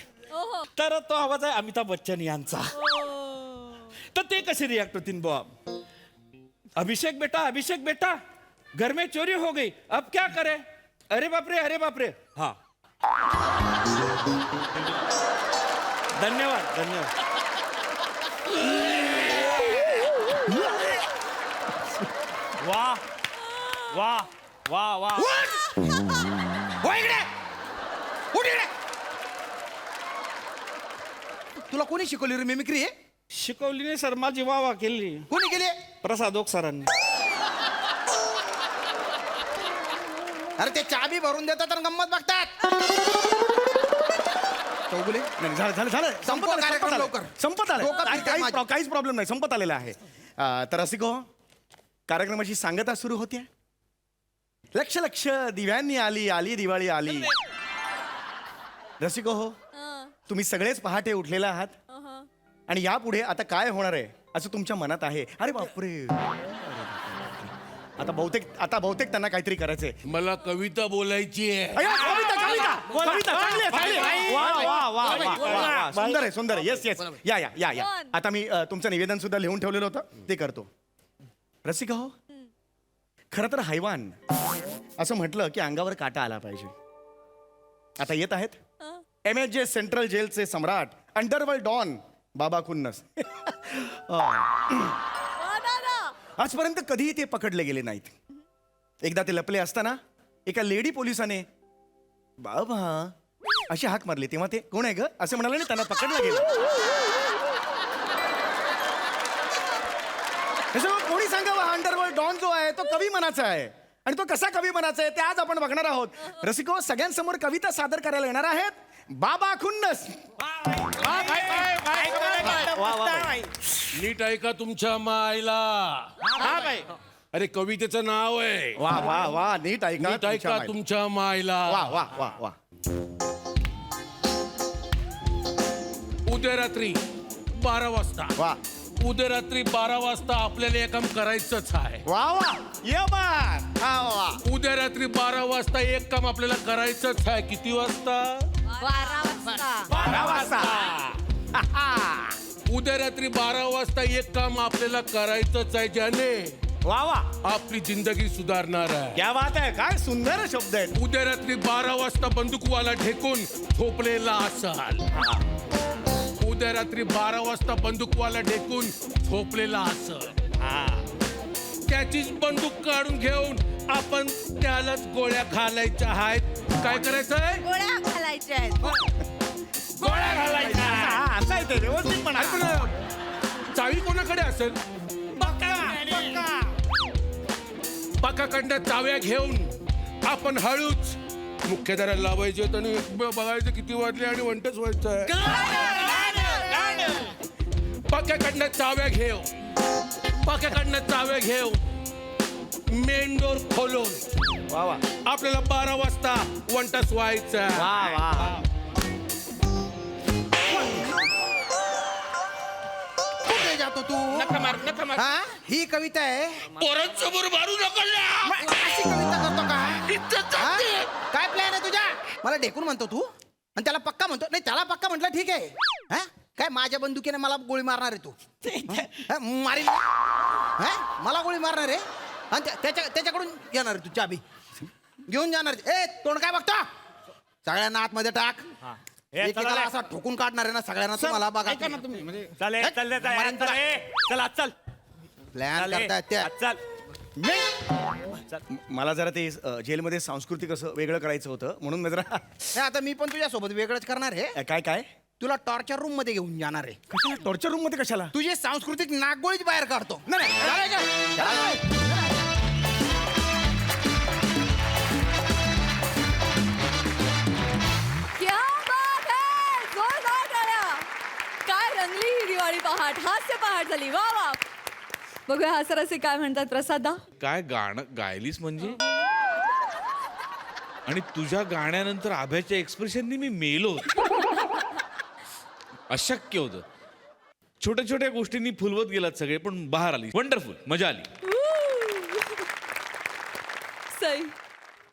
तर तो आवाज आहे अमिताभ बच्चन यांचा. तर ते कसे रिॲक्ट होतील बाबा. अभिषेक बेटा घर में चोरी हो गई, अब क्या करे. अरे बाप रे. हाँ धन्यवाद धन्यवाद. वा वा वा वा. तुला कोणी शिकवली रे मिमिक्री आहे? शिकवली नाही सर, माझी वाह केली. कोणी केली? प्रसाद ओक सरांनी. अरे ते चाबी भरून देतात आणि गंमत बघतात. चौगुले नाही, झालं संपव कार्यक्रम लवकर. संपत आलं. डोकं फिरतंय माझं. काहीच प्रॉब्लेम नाही, संपत आलेला आहे. तर रसिको, कार्यक्रमाची सांगता सुरू होते. लक्ष दिव्यांनी आली दिवाळी आली. रसिको हो, तुम्ही सगळेच पहाटे उठलेला आहात आणि यापुढे आता काय होणार आहे असं तुमच्या मनात आहे. अरे बापरे, आता बहुतेक त्यांना काहीतरी करायचंय. मला कविता बोलायची आहे. कविता चांगली आहे. वा. सुंदर आहे. येस या. आता मी तुमचं निवेदन सुद्धा लिहून ठेवलेलं होतं, ते करतो. रसिका हो, खरं तर हैवान असं म्हटलं की अंगावर काटा आला पाहिजे. आता येत आहेत MSJ सेंट्रल जेलचे सम्राट, अंडरवर्ल्ड डॉन बाबा खुन्नस. आजपर्यंत कधीही ते पकडले गेले नाहीत. एकदा ते लपले असताना एका लेडी पोलिसाने बाबा अशी हाक मारली, तेव्हा ते कोण आहे ग असं म्हणाले आणि त्यांना पकडलं गेलं. कोणी सांगावं, अंडरवर्ल्ड डॉन जो आहे तो कवी मनाचा आहे आणि तो कसा कवी मनाचा आहे ते आज आपण बघणार आहोत. रसिको, सगळ्यांसमोर कविता सादर करायला येणार आहेत बाबा खुन्नस. नीट ऐका तुमच्या मायला. अरे कवितेचं नाव आहे. वा नीट ऐका तुमच्या मायला. वा. उद्या रात्री 12 वाजता. वा. उद्या रात्री 12 वाजता आपल्याला एक काम करायचंच आहे. उद्या रात्री 12 वाजता एक काम आपल्याला करायचंच आहे. किती वाजता? 12 वाजता. उद्या रात्री 12 वाजता एक काम आपल्याला करायचंच आहे, ज्याने वा आपली जिंदगी सुधारणार आहे. क्या बात आहे, काय सुंदर शब्द आहेत. उद्या रात्री 12 वाजता बंदूकवाला ठेकून झोपलेला असाल. उद्या रात्री 12 वाजता बंदूकवाला ढेकून झोपलेला असल. त्याचीच बंदूक काढून घेऊन आपण त्यालाच गोळ्या घालायच्या आहेत. काय करायचंय? गोळ्या घालायच्या आहेत. गोळ्या घालायच्या. असं आहे ते, व्यवस्थित म्हणा. चावी कोणाकडे असेल? पकाकडनं चाव्या घेऊन आपण हळूच मुख्यधाराला लावायचे आणि बघायचं किती वाजले आणि वंटच व्हायचं. पक्याकडनं चाव्या घेऊ मेन डोर खोलून वा आपल्याला 12 वाजता वंटच व्हायचं. कुठे जातो तू? नका मार. हा, ही कविता आहे. पोरांसमोर मारू नका. अशी कविता करतो का? हा? काय प्लॅन आहे तुझ्या? मला ढेकून म्हणतो तू आणि त्याला पक्का म्हणतो. नाही, त्याला पक्का म्हटलं ठीक आहे. हा, काय माझ्या बंदुकीने मला गोळी मारणार आहे तू? मारील हा, मला गोळी मारणार आहे आणि त्याच्याकडून घेणार आहे तू चाबी घेऊन जाणार. ए, तोंड काय बघतो? सगळ्यांना आतमध्ये टाक एकेकाला असा ठोकून काढणार आहे ना सगळ्यांना तुम्हाला बघा ऐका ना तुम्ही म्हणजे चला चल प्लॅन करतायत त्या चल मला जरा ते जेलमध्ये सांस्कृतिक असं वेगळं करायचं होतं म्हणून मी जरा हे आता मी पण तुझ्यासोबत वेगळंच करणार आहे काय काय तुला टॉर्चर रूम मध्ये घेऊन जाणार आहे कशाला टॉर्चर रूम मध्ये कशाला तुझे सांस्कृतिक नागगोळीच बाहेर काढतो नाही, नाही, क्या बात है! जोरदार टाळ्या! काय रंगली ही दिवाळी पहाट, हास्य पहाट झाली. वा वा. बघूया हास्यरसिक काय म्हणतात. प्रसादा, काय गाणं गायलीस म्हणजे? आणि तुझ्या गाण्यानंतर आभ्याच्या एक्सप्रेशननी मी मेलो होतो. अशक्य होतं. छोट्या छोट्या गोष्टींनी फुलवत गेलात सगळे, पण बाहेर आली. वंडरफुल, मजा आली. सई,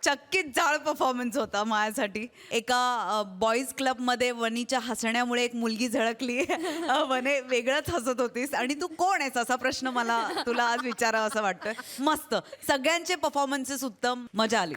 चक्कीत जाळ परफॉर्मन्स होता माझ्यासाठी. एका बॉईज क्लबमध्ये वनीच्या हसण्यामुळे एक मुलगी झळकली. वने वेगळंच हसत होतीस आणि तू कोण आहेस असा प्रश्न मला तुला आज विचारावा असं वाटतोय. मस्त, सगळ्यांचे परफॉर्मन्सेस उत्तम, मजा आली.